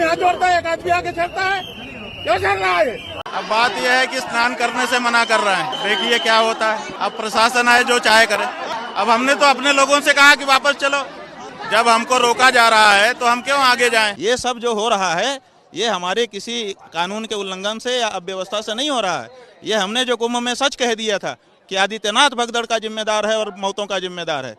आदमी हाथ जोड़ता है, एक आदमी आगे चलता है, क्यों चल रहा है? अब बात यह है कि स्नान करने से मना कर रहे हैं, देखिए क्या होता है। अब प्रशासन आए जो चाहे करे। अब हमने तो अपने लोगों से कहा कि वापस चलो, जब हमको रोका जा रहा है तो हम क्यों आगे जाएं? ये सब जो हो रहा है ये हमारे किसी कानून के उल्लंघन से या अव्यवस्था से नहीं हो रहा है। ये हमने जो कुंभ में सच कह दिया था कि आदित्यनाथ भगदड़ का जिम्मेदार है और मौतों का जिम्मेदार है,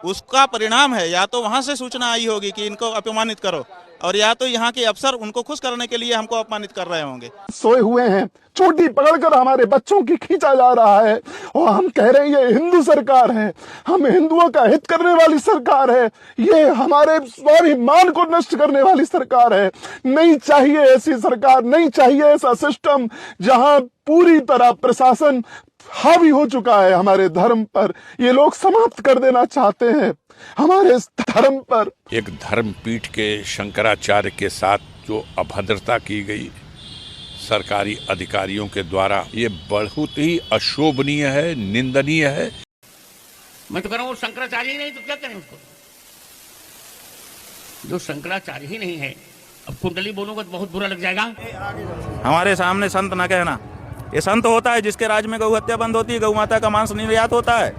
उसका परिणाम है। या तो वहां से सूचना आई होगी कि इनको अपमानित करो, और या तो यहाँ के अफसर उनको खुश करने के लिए हमको अपमानित कर रहे होंगे। सोए हुए हैं, चोटी पकड़कर हमारे बच्चों की खींचा जा रहा है और हम कह रहे हैं ये हिंदू सरकार है, हम हिंदुओं का हित करने वाली सरकार है, ये हमारे स्वाभिमान को नष्ट करने वाली सरकार है। नहीं चाहिए ऐसी सरकार, नहीं चाहिए ऐसा सिस्टम जहां पूरी तरह प्रशासन हावी हो चुका है हमारे धर्म पर। ये लोग समाप्त कर देना चाहते हैं हमारे इस धर्म पर। एक धर्म पीठ के शंकराचार्य के साथ जो अभद्रता की गई सरकारी अधिकारियों के द्वारा, ये बहुत ही अशोभनीय है, निंदनीय है। मैं तो कह रहा हूँ शंकराचार्य ही नहीं तो क्या करें उसको, जो शंकराचार्य ही नहीं है। अब कुंडली बोलूंगा तो बहुत बुरा लग जाएगा। हमारे सामने संत न कहना। ये संत होता है जिसके राज्य में गौ हत्या बंद होती है, गौ माता का मांस निर्यात होता है।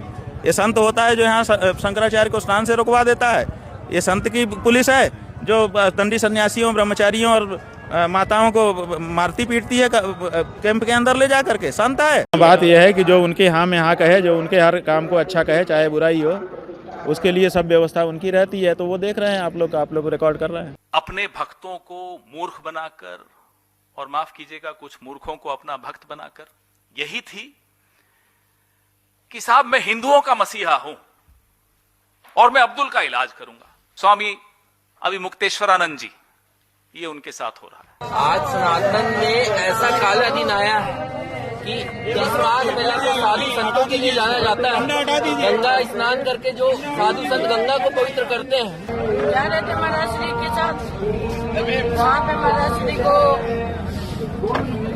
ये संत होता है जो यहाँ शंकराचार्य को स्नान से रुकवा देता है। ये संत की पुलिस है जो दंडी सन्यासियों, ब्रह्मचारियों और माताओं को मारती पीटती है कैंप के अंदर ले जा करके। संत है। बात यह है कि जो उनके हाँ में हाँ कहे, जो उनके हर काम को अच्छा कहे, चाहे बुराई हो, उसके लिए सब व्यवस्था उनकी रहती है। तो वो देख रहे हैं, आप लोग रिकॉर्ड कर रहे हैं। अपने भक्तों को मूर्ख बनाकर, और माफ कीजिएगा कुछ मूर्खों को अपना भक्त बनाकर, यही थी कि साहब मैं हिंदुओं का मसीहा हूं और मैं अब्दुल का इलाज करूंगा। स्वामी अभी मुक्तेश्वरानंद जी, ये उनके साथ हो रहा है। आज सनातन में ऐसा काला दिन आया है कि इस माघ मेला को साधु संतों के लिए जाना जाता है। गंगा स्नान करके जो साधु संत गंगा को पवित्र करते हैं, जा रहे थे महाराज श्री के साथ, वहाँ पे महाराज श्री को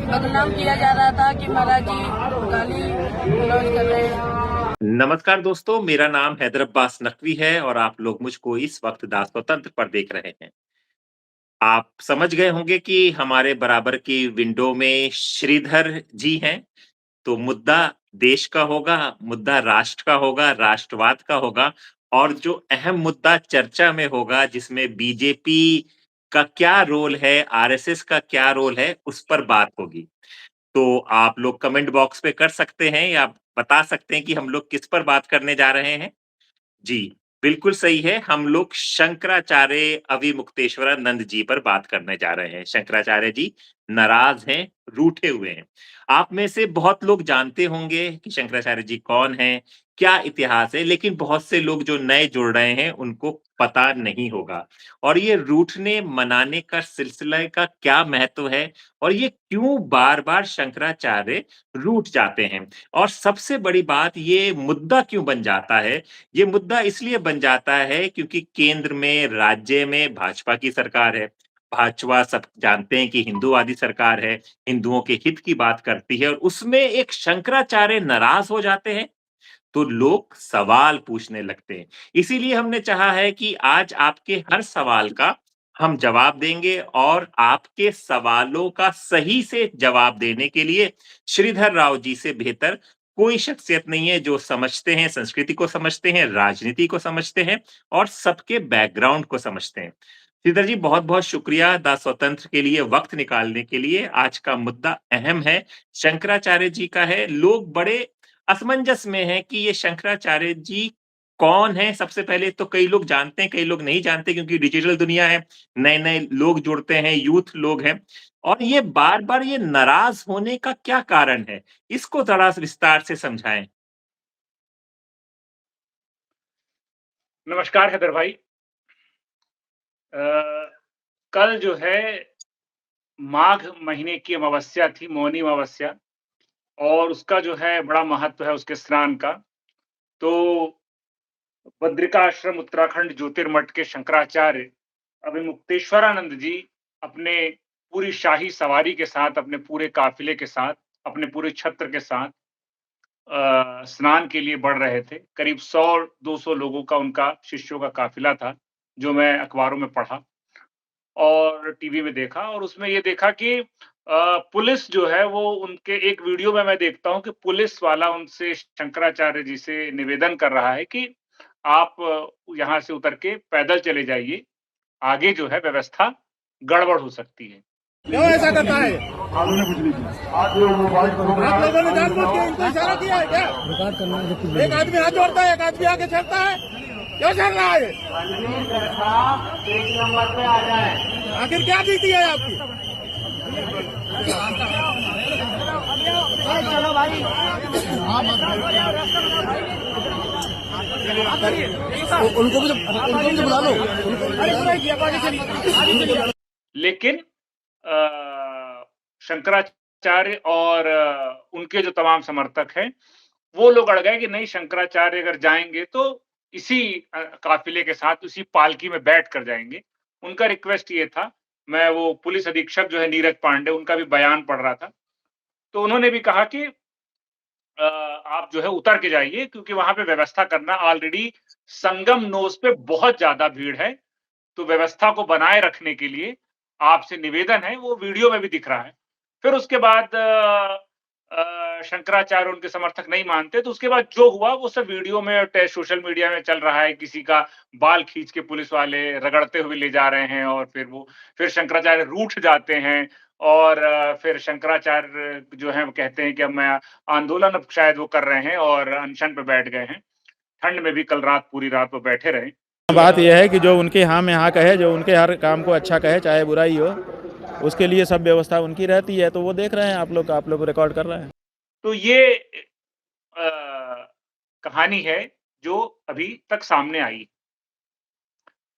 बदनाम किया जा रहा था कि महाराज जी गाली गलौज कर रहे हैं। नमस्कार दोस्तों, मेरा नाम हैदर अब्बास नकवी है और आप लोग मुझको इस वक्त दास स्वतंत्र पर देख रहे हैं। आप समझ गए होंगे कि हमारे बराबर की विंडो में श्रीधर जी हैं। तो मुद्दा देश का होगा, मुद्दा राष्ट्र का होगा, राष्ट्रवाद का होगा, और जो अहम मुद्दा चर्चा में होगा जिसमें बीजेपी का क्या रोल है, आरएसएस का क्या रोल है, उस पर बात होगी। तो आप लोग कमेंट बॉक्स पे कर सकते हैं या बता सकते हैं कि हम लोग किस पर बात करने जा रहे हैं। जी, बिल्कुल सही है, हम लोग शंकराचार्य अविमुक्तेश्वरानंद जी पर बात करने जा रहे हैं। शंकराचार्य जी नाराज हैं, रूठे हुए हैं। आप में से बहुत लोग जानते होंगे कि शंकराचार्य जी कौन हैं, क्या इतिहास है, लेकिन बहुत से लोग जो नए जुड़ रहे हैं उनको पता नहीं होगा। और ये रूठने मनाने का सिलसिला का क्या महत्व है और ये क्यों बार-बार शंकराचार्य रूठ जाते हैं, और सबसे बड़ी बात ये मुद्दा क्यों बन जाता है। ये मुद्दा इसलिए बन जाता है क्योंकि केंद्र में, राज्य में भाजपा की सरकार है। भाजपा सब जानते हैं कि हिंदूवादी सरकार है, हिंदुओं के हित की बात करती है, और उसमें एक शंकराचार्य नाराज हो जाते हैं तो लोग सवाल पूछने लगते हैं। इसीलिए हमने चाहा है कि आज आपके हर सवाल का हम जवाब देंगे, और आपके सवालों का सही से जवाब देने के लिए श्रीधर राव जी से बेहतर कोई शख्सियत नहीं है, जो समझते हैं, संस्कृति को समझते हैं, राजनीति को समझते हैं और सबके बैकग्राउंड को समझते हैं। श्रीधर जी, बहुत-बहुत शुक्रिया द स्वतंत्र के लिए वक्त निकालने के लिए। आज का मुद्दा अहम है, शंकराचार्य जी का है। लोग बड़े असमंजस में हैं कि ये शंकराचार्य जी कौन हैं। सबसे पहले तो कई लोग जानते हैं, कई लोग नहीं जानते, क्योंकि डिजिटल दुनिया है, नए-नए लोग जुड़ते हैं, यूथ लोग हैं, और ये बार-बार ये नाराज होने का क्या कारण है? इसको ज़रा विस्तार से समझाएँ। नमस्कार हैदर भाई। कल जो है माघ महीने की अमावस्या थी, मौनी अमावस्या, और उसका जो है बड़ा महत्व है उसके स्नान का। तो बद्रिकाश्रम उत्तराखंड ज्योतिर्मठ के शंकराचार्य अभिमुक्तेश्वरानंद जी अपने पूरी शाही सवारी के साथ, अपने पूरे काफिले के साथ, अपने पूरे छत्र के साथ स्नान के लिए बढ़ रहे थे। करीब 100-200 लोगों का, उनका शिष्यों का काफिला था, जो मैं अखबारों में पढ़ा। और टीवी में देखा और उसमें ये देखा कि पुलिस जो है वो उनके एक वीडियो में मैं देखता हूँ कि पुलिस वाला उनसे शंकराचार्य जी से निवेदन कर रहा है कि आप यहाँ से उतर के पैदल चले जाइए, आगे जो है व्यवस्था गड़बड़ हो सकती है। क्यों ऐसा करता है? आप लोगों ने जानबूझ के इनको इशारा किया है क्या? एक आदमी हाथ जोड़ता है, एक आदमी आगे चलता है, क्यों चल रहा है? आखिर क्या नीति है आपकी? चलो भाई, उनको भी बुला लो। लेकिन शंकराचार्य और उनके जो तमाम समर्थक हैं, वो लोग अड़ गए कि नहीं, शंकराचार्य अगर जाएंगे तो इसी काफिले के साथ उसी पालकी में बैठ कर जाएंगे। उनका रिक्वेस्ट ये था, मैं वो पुलिस अधीक्षक जो है नीरज पांडे, उनका भी बयान पढ़ रहा था, तो उन्होंने भी कहा कि आप जो है उतर के जाइए, क्योंकि वहां पे व्यवस्था करना, ऑलरेडी संगम नोस पे बहुत ज्यादा भीड़ है, तो व्यवस्था को बनाए रखने के लिए आपसे निवेदन है। वो वीडियो में भी दिख रहा है। फिर उसके बाद शंकराचार्य उनके समर्थक नहीं मानते, तो उसके बाद जो हुआ वो सब वीडियो में, सोशल मीडिया में चल रहा है। किसी का बाल खींच के पुलिस वाले रगड़ते हुए ले जा रहे हैं और फिर शंकराचार्य रूठ जाते हैं और फिर शंकराचार्य जो है वो कहते हैं कि अब मैं आंदोलन शायद वो कर रहे हैं और अनशन पे बैठ गए हैं। ठंड में भी कल रात पूरी रात वो बैठे रहे। बात यह है कि जो उनके हाँ में हाँ कहे, जो उनके हर काम को अच्छा कहे, चाहे बुराई हो, उसके लिए सब व्यवस्था उनकी रहती है। तो वो देख रहे हैं, आप लोग रिकॉर्ड कर रहे हैं। तो ये कहानी है जो अभी तक सामने आई।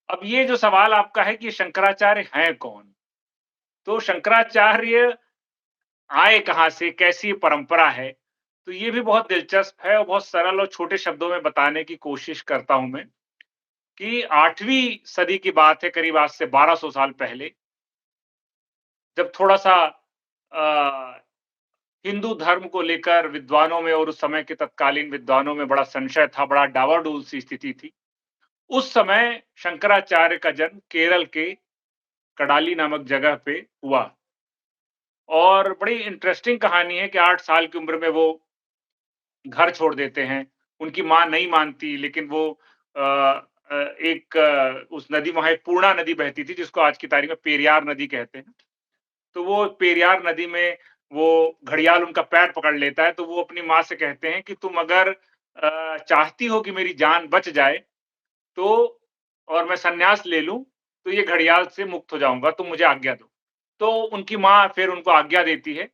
अब ये जो सवाल आपका है कि शंकराचार्य हैं कौन, तो शंकराचार्य आए कहां से, कैसी परंपरा है, तो ये भी बहुत दिलचस्प है और बहुत सरल और छोटे शब्दों में बताने की कोशिश करता हूं मैं कि 8वीं सदी की बात है, करीब आज से 1200 साल पहले, जब थोड़ा सा हिंदू धर्म को लेकर विद्वानों में और उस समय के तत्कालीन विद्वानों में बड़ा संशय था, बड़ा डावाडोल सी स्थिति थी। उस समय शंकराचार्य का जन्म केरल के कडाली नामक जगह पे हुआ और बड़ी इंटरेस्टिंग कहानी है कि 8 साल की उम्र में वो घर छोड़ देते हैं। उनकी माँ नहीं मानती, लेकिन वो उस नदी, वहां एक पूर्णा नदी बहती थी जिसको आज की तारीख में पेरियार नदी कहते हैं। तो वो पेरियार नदी में वो घड़ियाल उनका पैर पकड़ लेता है, तो वो अपनी माँ से कहते हैं कि तुम अगर चाहती हो कि मेरी जान बच जाए तो, और मैं सन्यास ले लूं, तो ये घड़ियाल से मुक्त हो जाऊंगा, तुम मुझे आज्ञा दो। तो उनकी माँ फिर उनको आज्ञा देती है।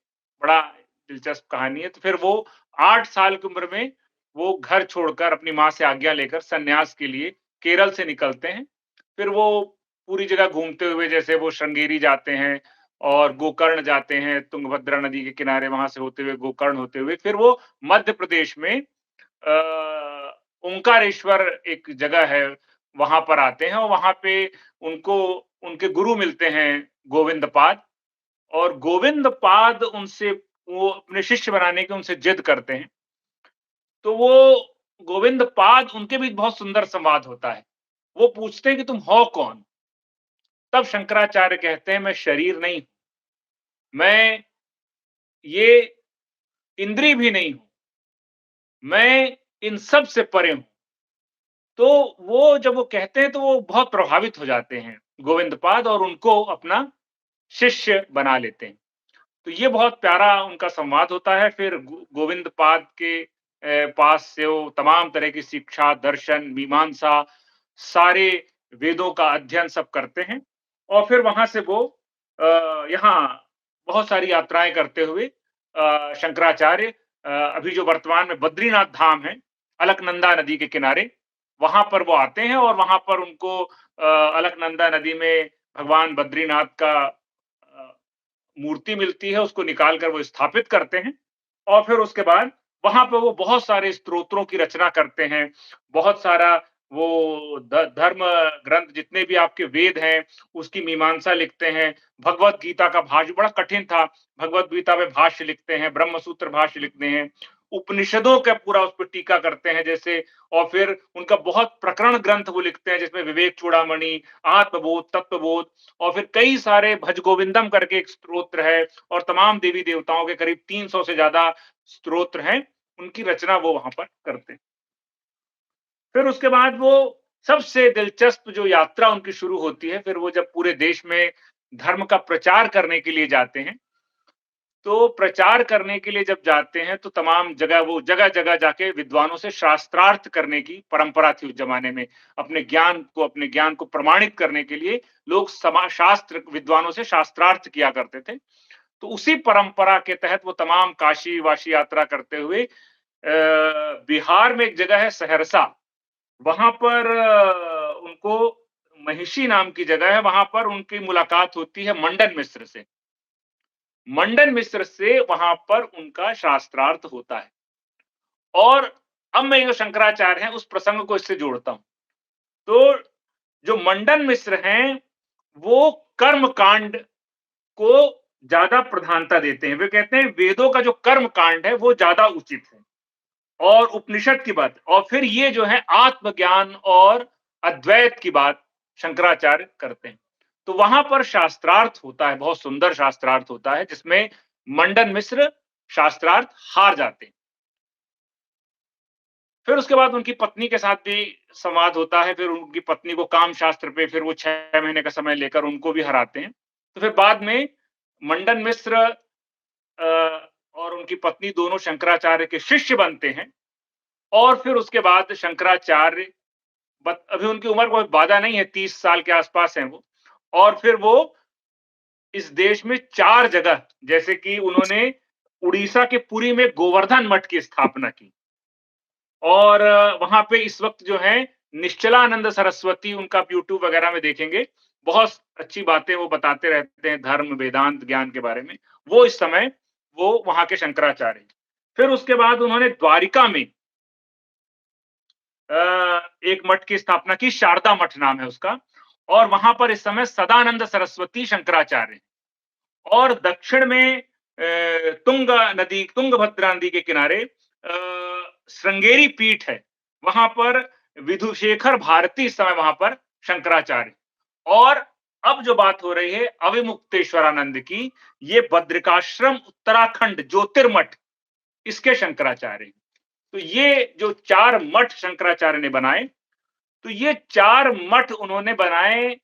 बड़ा दिलचस्प कहानी है। तो फिर वो 8 साल की उम्र में वो घर छोड़कर अपनी माँ से आज्ञा लेकर सन्यास के लिए केरल से निकलते हैं। फिर वो पूरी जगह घूमते हुए, जैसे वो श्रृंगेरी जाते हैं और गोकर्ण जाते हैं, तुंगभद्रा नदी के किनारे, वहां से होते हुए गोकर्ण होते हुए फिर वो मध्य प्रदेश में ओंकारेश्वर एक जगह है, वहां पर आते हैं और वहां पे उनको उनके गुरु मिलते हैं गोविंदपाद, और गोविंदपाद उनसे, वो अपने शिष्य बनाने की उनसे जिद करते हैं। तो वो गोविंदपाद, उनके बीच बहुत सुंदर संवाद होता है। वो पूछते हैं कि तुम हो कौन? तब शंकराचार्य कहते हैं, मैं शरीर नहीं हूं, मैं ये इंद्रिय भी नहीं हूं, मैं इन सब से परे हूं। तो वो जब वो कहते हैं तो वो बहुत प्रभावित हो जाते हैं गोविंदपाद और उनको अपना शिष्य बना लेते हैं। तो ये बहुत प्यारा उनका संवाद होता है। फिर गोविंदपाद के पास से वो तमाम तरह की शिक्षा, दर्शन, मीमांसा, सारे वेदों का अध्ययन सब करते हैं और फिर वहां से वो यहाँ बहुत सारी यात्राएं करते हुए शंकराचार्य अभी जो वर्तमान में बद्रीनाथ धाम है, अलकनंदा नदी के किनारे, वहां पर वो आते हैं और वहां पर उनको अलकनंदा नदी में भगवान बद्रीनाथ का मूर्ति मिलती है, उसको निकाल कर वो स्थापित करते हैं और फिर उसके बाद वहां पर वो बहुत सारे स्तोत्रों की रचना करते हैं। बहुत सारा वो धर्म ग्रंथ, जितने भी आपके वेद हैं, उसकी मीमांसा लिखते हैं। भगवत गीता का भाष्य बड़ा कठिन था, भगवत गीता में भाष्य लिखते हैं, ब्रह्म सूत्र भाष्य लिखते हैं। उपनिषदों का पूरा उस पर टीका करते हैं जैसे, और फिर उनका बहुत प्रकरण ग्रंथ वो लिखते हैं जिसमें विवेक चूड़ामणि, आत्मबोध, तत्वबोध, और फिर कई सारे भज गोविंदम करके एक स्तोत्र है, और तमाम देवी देवताओं के करीब 300 से ज्यादा स्तोत्र हैं, उनकी रचना वो वहां पर करते हैं। फिर उसके बाद वो सबसे दिलचस्प जो यात्रा उनकी शुरू होती है, फिर वो जब पूरे देश में धर्म का प्रचार करने के लिए जाते हैं, तो प्रचार करने के लिए जब जाते हैं तो तमाम जगह वो जगह-जगह जाके विद्वानों से शास्त्रार्थ करने की परंपरा थी उस जमाने में। अपने ज्ञान को प्रमाणित करने के लिए लोग शास्त्र विद्वानों से शास्त्रार्थ किया करते थे। तो उसी परंपरा के तहत वो तमाम काशी-वाशी यात्रा करते हुए बिहार में एक जगह है सहरसा, वहां पर उनको महिषी नाम की जगह है, वहां पर उनकी मुलाकात होती है मंडन मिश्र से। मंडन मिश्र से वहां पर उनका शास्त्रार्थ होता है। और अब मैं जो शंकराचार्य हैं उस प्रसंग को इससे जोड़ता हूं। तो जो मंडन मिश्र हैं वो कर्म कांड को ज्यादा प्रधानता देते हैं। वे कहते हैं वेदों का जो कर्म कांड है वो ज्यादा उचित है, और उपनिषद की बात, और फिर ये जो है आत्मज्ञान और अद्वैत की बात शंकराचार्य करते हैं। तो वहां पर शास्त्रार्थ होता है, बहुत सुंदर शास्त्रार्थ होता है, जिसमें मंडन मिश्र शास्त्रार्थ हार जाते हैं। फिर उसके बाद उनकी पत्नी के साथ भी संवाद होता है, फिर उनकी पत्नी को काम शास्त्र पे फिर वो 6 महीने का समय लेकर उनको भी हराते हैं। तो फिर बाद में मंडन मिश्र और उनकी पत्नी दोनों शंकराचार्य के शिष्य बनते हैं, और फिर उसके बाद शंकराचार्य, अभी उनकी उम्र कोई बाधा नहीं है, 30 साल के आसपास हैं वो, और फिर वो इस देश में 4 जगह, जैसे कि उन्होंने उड़ीसा के पुरी में गोवर्धन मठ की स्थापना की, और वहां पे इस वक्त जो है निश्चलानंद सरस्वती, उनका आप यूट्यूब वगैरह में देखेंगे, बहुत अच्छी बातें वो बताते रहते हैं धर्म वेदांत ज्ञान के बारे में। वो इस समय वो वहां के शंकराचार्य हैं। फिर उसके बाद उन्होंने द्वारिका में एक मठ की स्थापना की, शारदा मठ नाम है उसका, और वहां पर इस समय सदानंद सरस्वती शंकराचार्य, और दक्षिण में तुंगभद्रा नदी के किनारे श्रृंगेरी पीठ है, वहां पर विधुशेखर भारती इस समय वहां पर शंकराचार्य। और अब जो बात हो रही है अविमुक्तेश्वरानंद की, ये बद्रिकाश्रम उत्तराखंड ज्योतिर्मठ, इसके शंकराचार्य। तो ये जो 4 मठ शंकराचार्य ने बनाए, तो ये 4 मठ उन्होंने बनाए,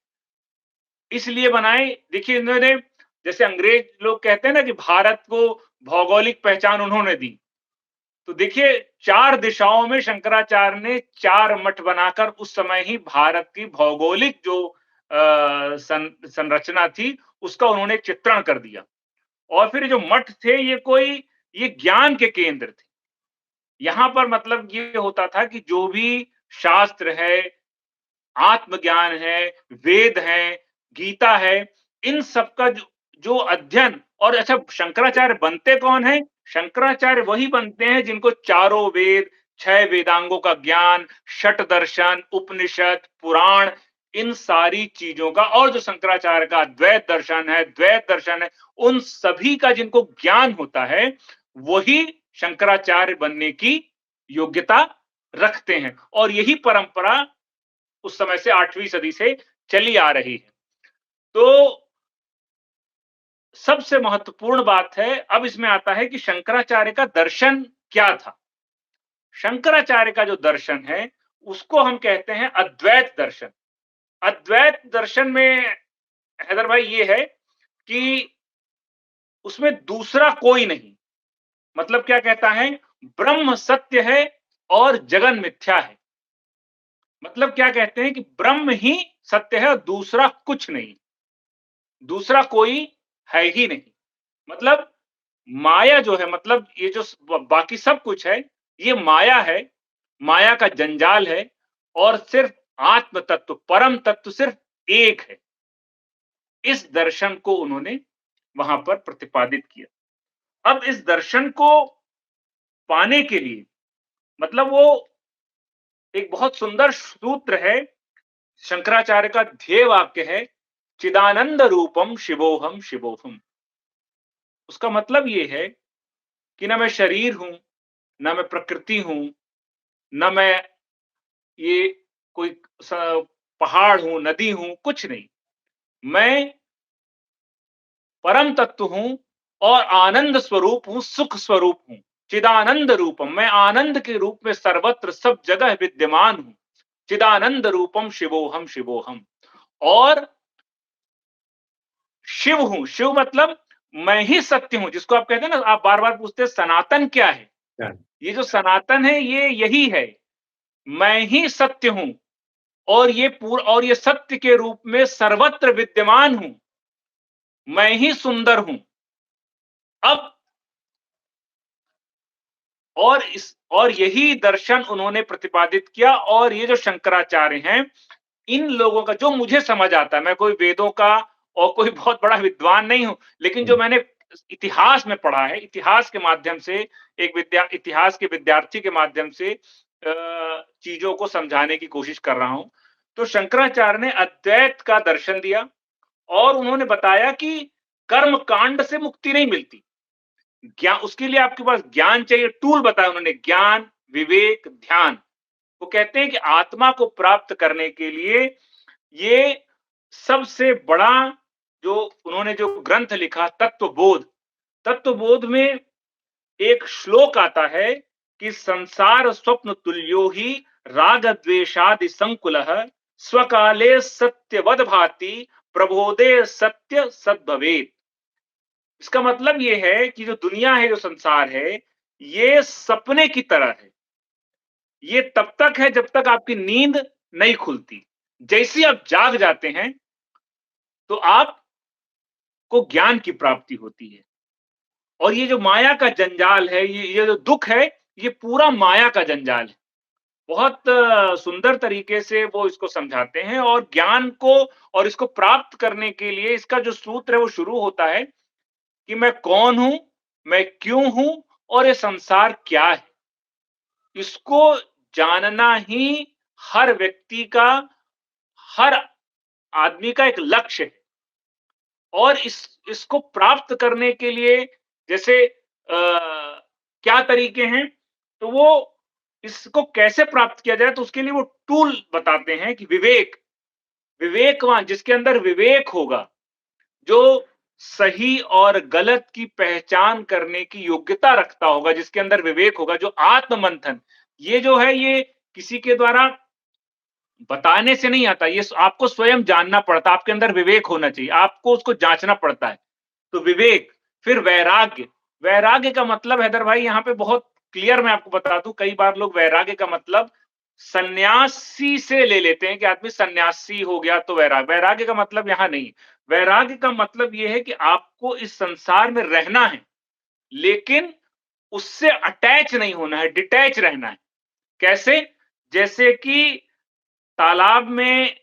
इसलिए बनाए, देखिए इन्होंने, जैसे अंग्रेज लोग कहते हैं ना कि भारत को भौगोलिक पहचान उन्होंने दी, तो देखिए 4 दिशाओं में शंकराचार्य ने 4 मठ बनाकर उस समय ही भारत की भौगोलिक जो संरचना थी उसका उन्होंने चित्रण कर दिया। और फिर जो मठ थे ये ज्ञान के केंद्र थे। यहां पर मतलब ये होता था कि जो भी शास्त्र है, आत्मज्ञान है, वेद है, गीता है, इन सब का जो अध्ययन, और अच्छा शंकराचार्य बनते कौन है? शंकराचार्य वही बनते हैं जिनको चारों वेद, 6 वेदांगों का ज्ञान, षट दर्शन, उपनिषद, पुराण, इन सारी चीजों का, और जो शंकराचार्य का द्वैत दर्शन है, उन सभी का जिनको ज्ञान होता है, वही शंकराचार्य बनने की योग्यता रखते हैं। और यही परंपरा उस समय से 8वीं सदी से चली आ रही है। तो सबसे महत्वपूर्ण बात है, अब इसमें आता है कि शंकराचार्य का दर्शन क्या था। शंकराचार्य का जो दर्शन है उसको हम कहते हैं अद्वैत दर्शन। अद्वैत दर्शन में हैदर भाई ये है कि उसमें दूसरा कोई नहीं, मतलब क्या कहता है, ब्रह्म सत्य है और जगन मिथ्या है। मतलब क्या कहते हैं कि ब्रह्म ही सत्य है और दूसरा कुछ नहीं, दूसरा कोई है ही नहीं। मतलब माया जो है, मतलब ये जो बाकी सब कुछ है, ये माया है, माया का जंजाल है, और सिर्फ आत्म तत्व, परम तत्व सिर्फ एक है। इस दर्शन को उन्होंने वहां पर प्रतिपादित किया। अब इस दर्शन को पाने के लिए, मतलब वो एक बहुत सुंदर सूत्र है, शंकराचार्य का ध्येय वाक्य है, चिदानंद रूपम शिवोहम शिवोहम। उसका मतलब ये है कि ना मैं शरीर हूं, न मैं प्रकृति हूं, न मैं ये कोई पहाड़ हूं, नदी हूं, कुछ नहीं। मैं परम तत्व हूं और आनंद स्वरूप हूं, सुख स्वरूप हूं। चिदानंद रूपम, मैं आनंद के रूप में सर्वत्र सब जगह विद्यमान हूं। चिदानंद रूपम शिवोहम शिवोहम। और शिव हूं। शिव मतलब मैं ही सत्य हूं, जिसको आप कहते हैं ना, आप बार बार पूछते हैं सनातन क्या है। ये जो सनातन है ये यही है, मैं ही सत्य हूं और ये सत्य के रूप में सर्वत्र विद्यमान हूं। मैं ही सुंदर हूं। अब और यही दर्शन उन्होंने प्रतिपादित किया। और ये जो शंकराचार्य हैं, इन लोगों का जो मुझे समझ आता है, मैं कोई वेदों का और कोई बहुत बड़ा विद्वान नहीं हूं, लेकिन जो मैंने इतिहास में पढ़ा है, इतिहास के माध्यम से इतिहास के विद्यार्थी के माध्यम से चीजों को समझाने की कोशिश कर रहा हूं। तो शंकराचार्य ने अद्वैत का दर्शन दिया और उन्होंने बताया कि कर्म कांड से मुक्ति नहीं मिलती। उसके लिए आपके पास ज्ञान चाहिए। टूल बताया उन्होंने, ज्ञान, विवेक, ध्यान। वो कहते हैं कि आत्मा को प्राप्त करने के लिए ये सबसे बड़ा जो उन्होंने जो ग्रंथ लिखा तत्वबोध, तत्वबोध में एक श्लोक आता है कि संसार स्वप्न तुल्यो ही राग द्वेषादि संकुलः स्वकाले सत्यवद भाति प्रबोधे सत्य सद्भवेत्। इसका मतलब ये है कि जो दुनिया है, जो संसार है, ये सपने की तरह है। ये तब तक है जब तक आपकी नींद नहीं खुलती। जैसे ही आप जाग जाते हैं तो आपको ज्ञान की प्राप्ति होती है। और ये जो माया का जंजाल है, ये जो दुख है, ये पूरा माया का जंजाल है। बहुत सुंदर तरीके से वो इसको समझाते हैं। और ज्ञान को और इसको प्राप्त करने के लिए इसका जो सूत्र है वो शुरू होता है कि मैं कौन हूं, मैं क्यों हूं और ये संसार क्या है। इसको जानना ही हर व्यक्ति का, हर आदमी का एक लक्ष्य है। और इसको प्राप्त करने के लिए जैसे क्या तरीके हैं, तो वो इसको कैसे प्राप्त किया जाए, तो उसके लिए वो टूल बताते हैं कि विवेकवान, जिसके अंदर विवेक होगा, जो सही और गलत की पहचान करने की योग्यता रखता होगा, जिसके अंदर विवेक होगा, जो आत्ममंथन, ये जो है ये किसी के द्वारा बताने से नहीं आता, ये आपको स्वयं जानना पड़ता है। आपके अंदर विवेक होना चाहिए, आपको उसको जांचना पड़ता है। तो विवेक, फिर वैराग्य। वैराग्य का मतलब हैदर भाई यहाँ पे बहुत क्लियर मैं आपको बता दूं, कई बार लोग वैराग्य का मतलब सन्यासी से ले लेते हैं कि आदमी सन्यासी हो गया तो वैराग्य का मतलब यहां नहीं। वैराग्य का मतलब यह है कि आपको इस संसार में रहना है, लेकिन उससे अटैच नहीं होना है, डिटैच रहना है। कैसे? जैसे कि तालाब में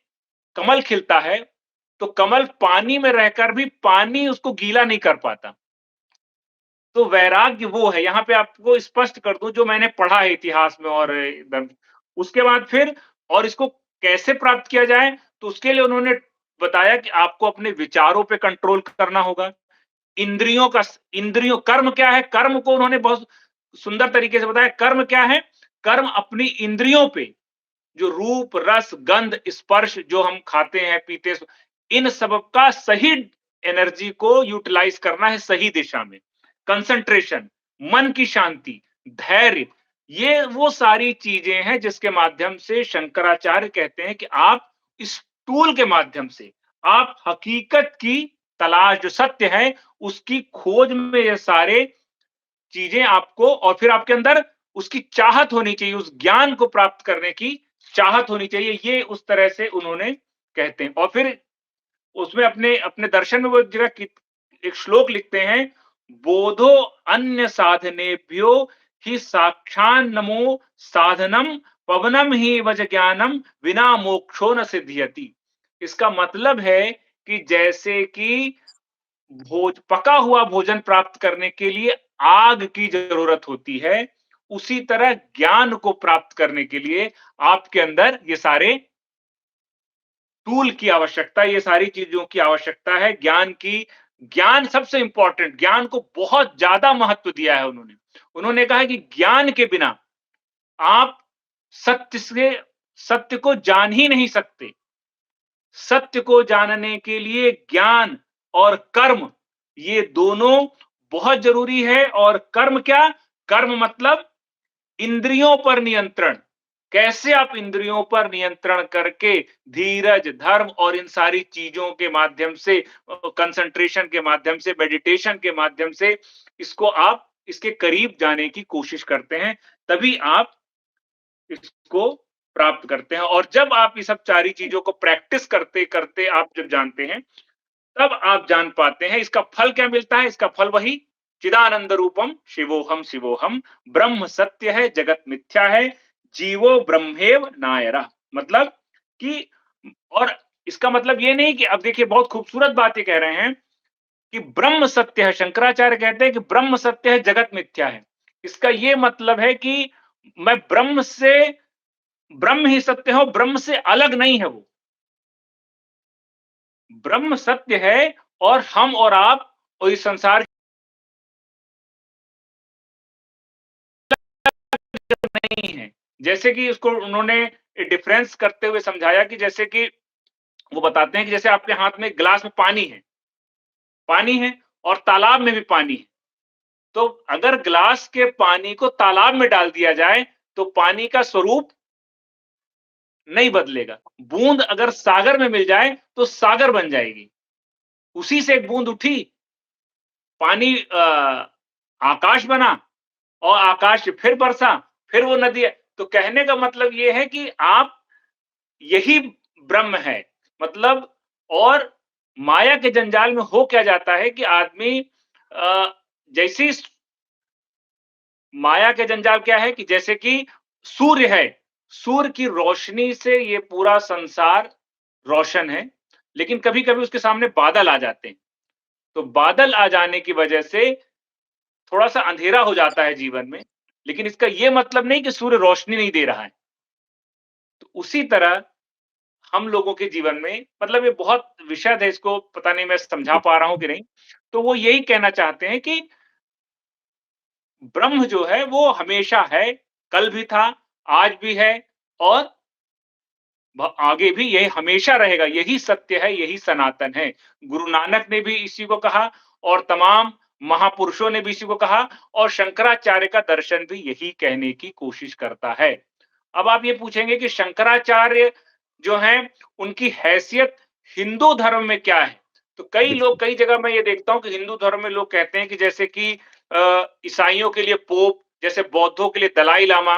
कमल खिलता है, तो कमल पानी में रहकर भी पानी उसको गीला नहीं कर पाता। तो वैराग्य वो है। यहां पे आपको स्पष्ट कर दूं, जो मैंने पढ़ा है इतिहास में और उसके बाद फिर, और इसको कैसे प्राप्त किया जाए, तो उसके लिए उन्होंने बताया कि आपको अपने विचारों पे कंट्रोल करना होगा। इंद्रियों कर्म क्या है, कर्म को उन्होंने बहुत सुंदर तरीके से बताया। कर्म क्या है? कर्म अपनी इंद्रियों पे, जो रूप, रस, गंध, स्पर्श जो हम खाते हैं, पीते, इन सब का सही एनर्जी को यूटिलाइज करना है सही दिशा में। कंसंट्रेशन, मन की शांति, धैर्य, ये वो सारी चीजें हैं जिसके माध्यम से शंकराचार्य कहते हैं कि आप इस टूल के माध्यम से आप हकीकत की तलाश, जो सत्य है, उसकी खोज में ये सारे चीजें आपको, और फिर आपके अंदर उसकी चाहत होनी चाहिए, उस ज्ञान को प्राप्त करने की चाहत होनी चाहिए। ये उस तरह से उन्होंने कहते हैं। और फिर उसमें अपने अपने दर्शन में वो एक जगह एक श्लोक लिखते हैं, बोधो अन्य साधनेभ्यो ही साक्षान नमो साधनम पवनम ही वज ज्ञानम बिना मोक्षो न सिद्ध्यति। इसका मतलब है कि जैसे कि पका हुआ भोजन प्राप्त करने के लिए आग की जरूरत होती है, उसी तरह ज्ञान को प्राप्त करने के लिए आपके अंदर ये सारे टूल की आवश्यकता, ये सारी चीजों की आवश्यकता है। ज्ञान सबसे इंपॉर्टेंट, ज्ञान को बहुत ज्यादा महत्व दिया है उन्होंने। उन्होंने कहा कि ज्ञान के बिना आप सत्य को जान ही नहीं सकते। सत्य को जानने के लिए ज्ञान और कर्म ये दोनों बहुत जरूरी है। और कर्म क्या? कर्म मतलब इंद्रियों पर नियंत्रण। कैसे आप इंद्रियों पर नियंत्रण करके धीरज, धर्म और इन सारी चीजों के माध्यम से, कंसंट्रेशन के माध्यम से, मेडिटेशन के माध्यम से इसको आप इसके करीब जाने की कोशिश करते हैं, तभी आप इसको प्राप्त करते हैं। और जब आप ये सब सारी चीजों को प्रैक्टिस करते करते आप जब जानते हैं, तब आप जान पाते हैं। इसका फल क्या मिलता है? इसका फल वही चिदानंद रूपम शिवोहम शिवोहम, ब्रह्म सत्य है, जगत मिथ्या है, जीवो ब्रह्मेव नायरा। मतलब कि, और इसका मतलब ये नहीं कि, अब देखिए बहुत खूबसूरत बात ये कह रहे हैं कि ब्रह्म सत्य है। शंकराचार्य कहते हैं कि ब्रह्म सत्य है, जगत मिथ्या है। इसका ये मतलब है कि मैं ब्रह्म ही सत्य हो, ब्रह्म से अलग नहीं है वो। ब्रह्म सत्य है और हम और आप और इस संसार नहीं है। जैसे कि उसको उन्होंने डिफरेंस करते हुए समझाया कि जैसे कि वो बताते हैं कि जैसे आपके हाथ में गिलास में पानी है और तालाब में भी पानी है। तो अगर गिलास के पानी को तालाब में डाल दिया जाए तो पानी का स्वरूप नहीं बदलेगा। बूंद अगर सागर में मिल जाए तो सागर बन जाएगी। उसी से एक बूंद उठी, पानी आकाश बना और आकाश से फिर बरसा, फिर वो नदी है। तो कहने का मतलब ये है कि आप यही ब्रह्म है। मतलब, और माया के जंजाल में हो क्या जाता है कि आदमी जैसी माया के जंजाल क्या है कि जैसे कि सूर्य है, सूर्य की रोशनी से ये पूरा संसार रोशन है, लेकिन कभी-कभी उसके सामने बादल आ जाते हैं। तो बादल आ जाने की वजह से थोड़ा-सा अंधेरा हो जाता है जीवन में, लेकिन इसका ये मतलब नहीं कि सूर्य रोशनी नहीं दे रहा है। तो उसी तरह हम लोगों के जीवन में, मतलब ये बहुत विशद है, इसको पता नहीं मैं समझा पा रहा हूं कि नहीं। तो वो यही कहना चाहते हैं कि ब्रह्म जो है वो हमेशा है, कल भी था, आज भी है और आगे भी यही हमेशा रहेगा। यही सत्य है, यही सनातन है। गुरु नानक ने भी इसी को कहा और तमाम महापुरुषों ने भी इसी को कहा, और शंकराचार्य का दर्शन भी यही कहने की कोशिश करता है। अब आप ये पूछेंगे कि शंकराचार्य जो हैं, उनकी हैसियत हिंदू धर्म में क्या है? तो कई लोग, कई जगह मैं ये देखता हूं कि हिंदू धर्म में लोग कहते हैं कि जैसे कि ईसाइयों के लिए पोप, जैसे बौद्धों के लिए दलाई लामा,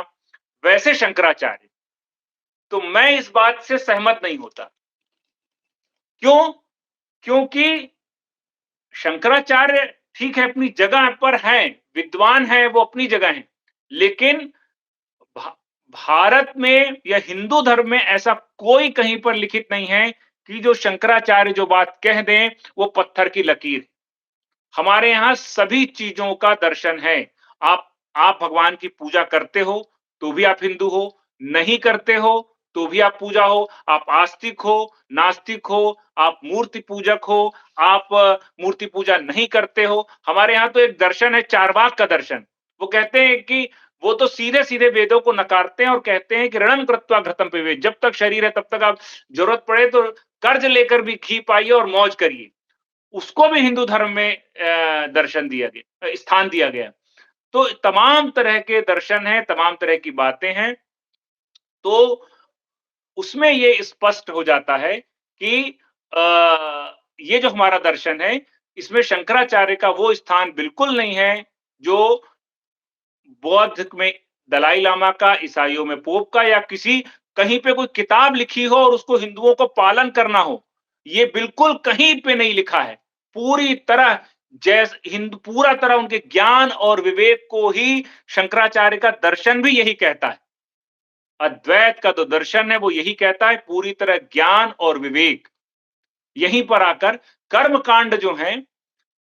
वैसे शंकराचार्य। तो मैं इस बात से सहमत नहीं होता। क्यों? क्योंकि शंकराचार्य ठीक है, अपनी जगह पर हैं, विद्वान हैं, वो अपनी जगह हैं, लेकिन भा भारत में या हिंदू धर्म में ऐसा कोई कहीं पर लिखित नहीं है कि जो शंकराचार्य जो बात कह दें, वो पत्थर की लकीर। हमारे यहाँ सभी चीजों का दर्शन है। आप भगवान की पूजा करते हो, तो भी आप हिंदू हो, नहीं करते हो, तो भी आप पूजा हो। आप आस्तिक हो, नास्तिक हो, आप मूर्ति पूजक हो, आप मूर्ति पूजा नहीं करते हो। हमारे यहाँ तो एक दर्शन है, चारवाक का दर्शन। वो कहते हैं कि वो तो सीधे-सीधे वेदों को नकारते हैं और कहते हैं कि ऋणं कृत्वा घृतं पिबेत्। जब तक शरीर है तब तक आप जरूरत पड़े तो कर्ज लेकर भी घी पाइए और मौज करिए। उसको भी हिंदू धर्म में दर्शन दिया गया, स्थान दिया गया। तो तमाम तरह के दर्शन हैं, तमाम तरह की बातें हैं। तो उसमें ये स्पष्ट हो जाता है कि ये जो हमारा दर्शन है, इसमें शंकराचार्य का वो स्थान बिल्कुल नहीं है जो बौद्ध में दलाई लामा का, ईसाइयों में पोप का, या किसी कहीं पे कोई किताब लिखी हो और उसको हिंदुओं को पालन करना हो। ये बिल्कुल कहीं पे नहीं लिखा है। पूरी तरह हिंदू पूरा तरह उनके ज्ञान और विवेक को ही शंकराचार्य का दर्शन भी यही कहता है। अद्वैत का जो दर्शन है वो यही कहता है, पूरी तरह ज्ञान और विवेक। यहीं पर आकर कर्म कांड जो है,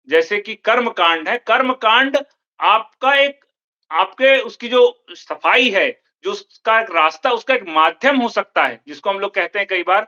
जैसे कि कर्म कांड है, कर्म कांड आपका एक, आपके उसकी जो सफाई है, जो उसका एक रास्ता, उसका एक माध्यम हो सकता है, जिसको हम लोग कहते हैं कई बार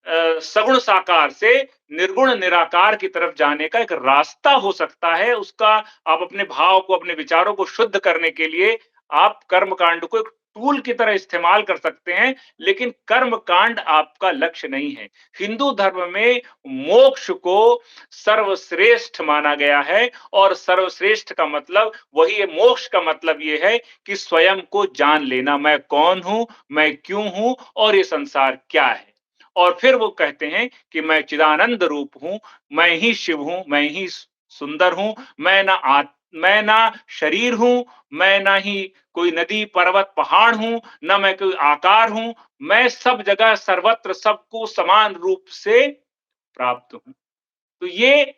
सगुण साकार से निर्गुण निराकार की तरफ जाने का एक रास्ता हो सकता है। उसका आप अपने भाव को, अपने विचारों को शुद्ध करने के लिए आप कर्म कांड को एक टूल की तरह इस्तेमाल कर सकते हैं, लेकिन कर्म कांड आपका लक्ष्य नहीं है। हिंदू धर्म में मोक्ष को सर्वश्रेष्ठ माना गया है और सर्वश्रेष्ठ का मतलब वही है। मोक्ष का मतलब यह है कि स्वयं को जान लेना, मैं कौन हूं, मैं क्यों हूं और ये संसार क्या है। और फिर वो कहते हैं कि मैं चिदानंद रूप हूं, मैं ही शिव हूं, मैं ही सुंदर हूं, मैं ना शरीर हूं, मैं ना ही कोई नदी पर्वत पहाड़ हूं, ना मैं कोई आकार हूं, मैं सब जगह सर्वत्र सबको समान रूप से प्राप्त हूं। तो ये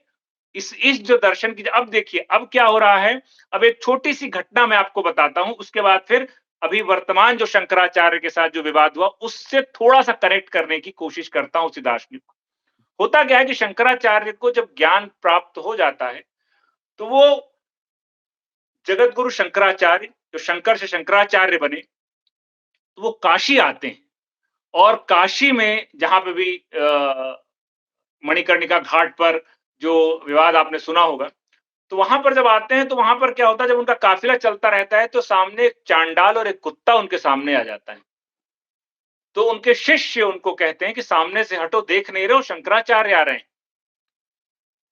इस जो दर्शन की, अब देखिए अब क्या हो रहा है। अब एक छोटी सी घटना मैं आपको बताता हूं, उसके बाद फिर अभी वर्तमान जो शंकराचार्य के साथ जो विवाद हुआ उससे थोड़ा सा कनेक्ट करने की कोशिश करता हूं उसी दार्शनिक को। होता क्या है कि शंकराचार्य को जब ज्ञान प्राप्त हो जाता है तो वो जगत गुरु शंकराचार्य, जो शंकर से शंकराचार्य बने, तो वो काशी आते हैं। और काशी में जहां पे भी मणिकर्णिका घाट पर जो विवाद आपने सुना होगा, तो वहां पर जब आते हैं तो वहां पर क्या होता है, जब उनका काफिला चलता रहता है तो सामने एक चांडाल और एक कुत्ता उनके सामने आ जाता है। तो उनके शिष्य उनको कहते हैं कि सामने से हटो, देख नहीं रहे हो शंकराचार्य आ रहे हैं।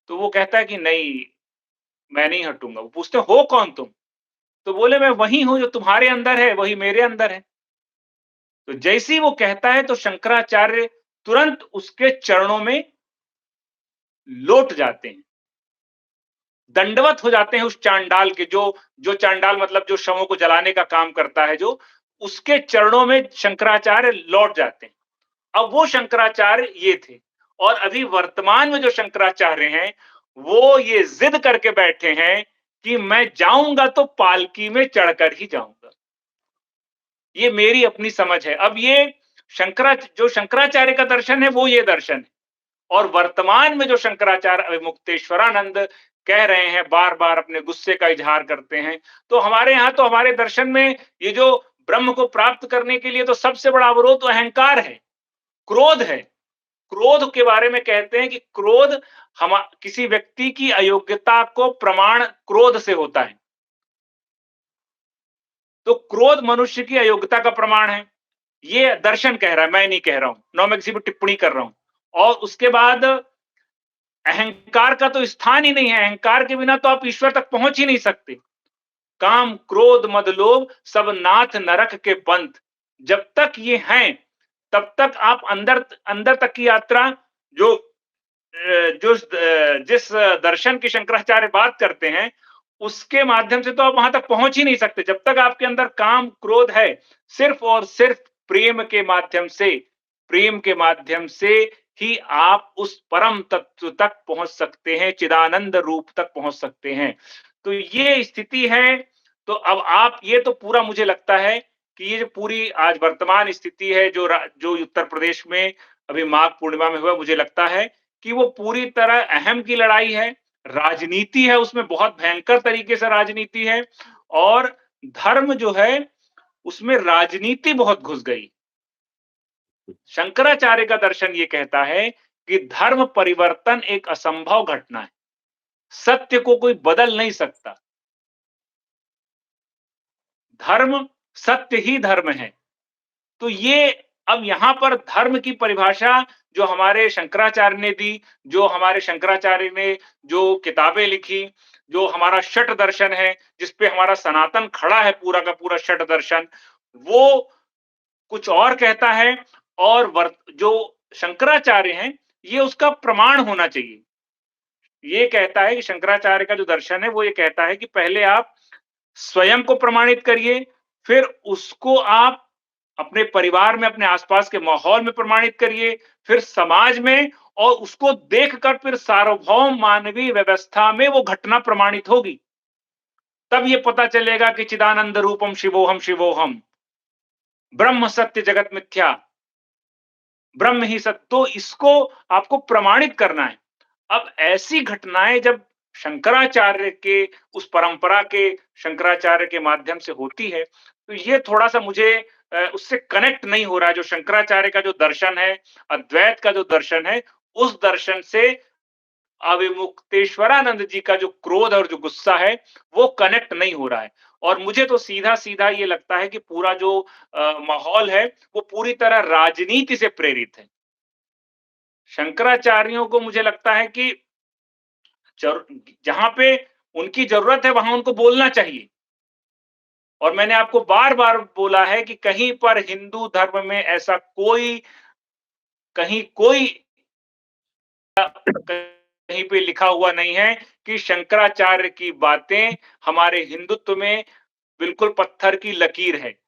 तो वो कहता है कि नहीं, मैं नहीं हटूंगा। वो पूछते हो कौन तुम? तो बोले मैं वही हूं जो तुम्हारे अंदर है, वही मेरे अंदर है। तो जैसे ही वो कहता है तो शंकराचार्य तुरंत उसके चरणों में लौट जाते हैं, दंडवत हो जाते हैं उस चांडाल के, जो चांडाल मतलब जो शवों को जलाने का काम करता है, जो उसके चरणों में शंकराचार्य लौट जाते हैं। अब वो शंकराचार्य ये थे। और अभी वर्तमान में जो शंकराचार्य हैं वो ये जिद करके बैठे हैं कि मैं जाऊंगा तो पालकी में चढ़कर ही जाऊंगा। ये मेरी अपनी समझ है। अब ये जो शंकराचार्य का दर्शन है वो ये दर्शन है। और वर्तमान में जो शंकराचार्य मुक्तेश्वरानंद कह रहे हैं, बार बार अपने गुस्से का इजहार करते हैं, तो हमारे यहां तो हमारे दर्शन में ये जो ब्रह्म को प्राप्त करने के लिए तो सबसे बड़ा अवरोध तो अहंकार है, क्रोध है। क्रोध के बारे में कहते हैं कि क्रोध हम किसी व्यक्ति की अयोग्यता को प्रमाण क्रोध से होता है। तो क्रोध मनुष्य की अयोग्यता का प्रमाण है, ये दर्शन कह रहा है, मैं नहीं कह रहा हूं, ना मैं किसी पर टिप्पणी कर रहा हूं। और उसके बाद अहंकार का तो स्थान ही नहीं है, अहंकार के बिना तो आप ईश्वर तक पहुंच ही नहीं सकते। काम क्रोध मद लोभ सब नाथ नरक के पंथ, जब तक ये हैं तब तक आप अंदर अंदर तक की यात्रा, जो जिस दर्शन की शंकराचार्य बात करते हैं उसके माध्यम से तो आप वहां तक पहुंच ही नहीं सकते। जब तक आपके अंदर काम क्रोध है, सिर्फ और सिर्फ प्रेम के माध्यम से, प्रेम के माध्यम से ही आप उस परम तत्व तक पहुंच सकते हैं, चिदानंद रूप तक पहुंच सकते हैं। तो ये स्थिति है। तो अब आप ये तो पूरा मुझे लगता है कि ये जो पूरी आज वर्तमान स्थिति है जो उत्तर प्रदेश में अभी माघ पूर्णिमा में हुआ, मुझे लगता है कि वो पूरी तरह अहम की लड़ाई है, राजनीति है, उसमें बहुत भयंकर तरीके से राजनीति है। और धर्म जो है उसमें राजनीति बहुत घुस गई। शंकराचार्य का दर्शन ये कहता है कि धर्म परिवर्तन एक असंभव घटना है, सत्य को कोई बदल नहीं सकता, धर्म सत्य ही धर्म है। तो ये अब यहां पर धर्म की परिभाषा जो हमारे शंकराचार्य ने दी, जो हमारे शंकराचार्य ने जो किताबें लिखी, जो हमारा शठ दर्शन है जिसपे हमारा सनातन खड़ा है, पूरा का पूरा शठ दर्शन, वो कुछ और कहता है। और जो शंकराचार्य हैं ये उसका प्रमाण होना चाहिए। ये कहता है कि शंकराचार्य का जो दर्शन है वो ये कहता है कि पहले आप स्वयं को प्रमाणित करिए, फिर उसको आप अपने परिवार में, अपने आसपास के माहौल में प्रमाणित करिए, फिर समाज में, और उसको देखकर फिर सार्वभौम मानवीय व्यवस्था में वो घटना प्रमाणित होगी। तब ये पता चलेगा कि चिदानंद रूपम शिवोहम शिवोहम, ब्रह्म सत्य जगत मिथ्या, ब्रह्म ही सत्य। तो इसको आपको प्रमाणित करना है। अब ऐसी घटनाएं जब शंकराचार्य के उस परंपरा के शंकराचार्य के माध्यम से होती है तो ये थोड़ा सा मुझे उससे कनेक्ट नहीं हो रहा है। जो शंकराचार्य का जो दर्शन है, अद्वैत का जो दर्शन है, उस दर्शन से अविमुक्तेश्वरानंद जी का जो क्रोध और जो गुस्सा है, वो कनेक्ट नहीं हो रहा है। और मुझे तो सीधा-सीधा ये लगता है कि पूरा जो माहौल है, वो पूरी तरह राजनीति से प्रेरित है। शंकराचार्यों को मुझे लगता है कि जहां पे उनकी जरूरत है, वहां उनको बोलना चाहिए। और मैंने आपको बार-बार बोला है कि कहीं पर हिंदू धर्म में ऐसा कहीं कोई कहीं पे लिखा हुआ नहीं है कि शंकराचार्य की बातें हमारे हिंदुत्व में बिल्कुल पत्थर की लकीर है।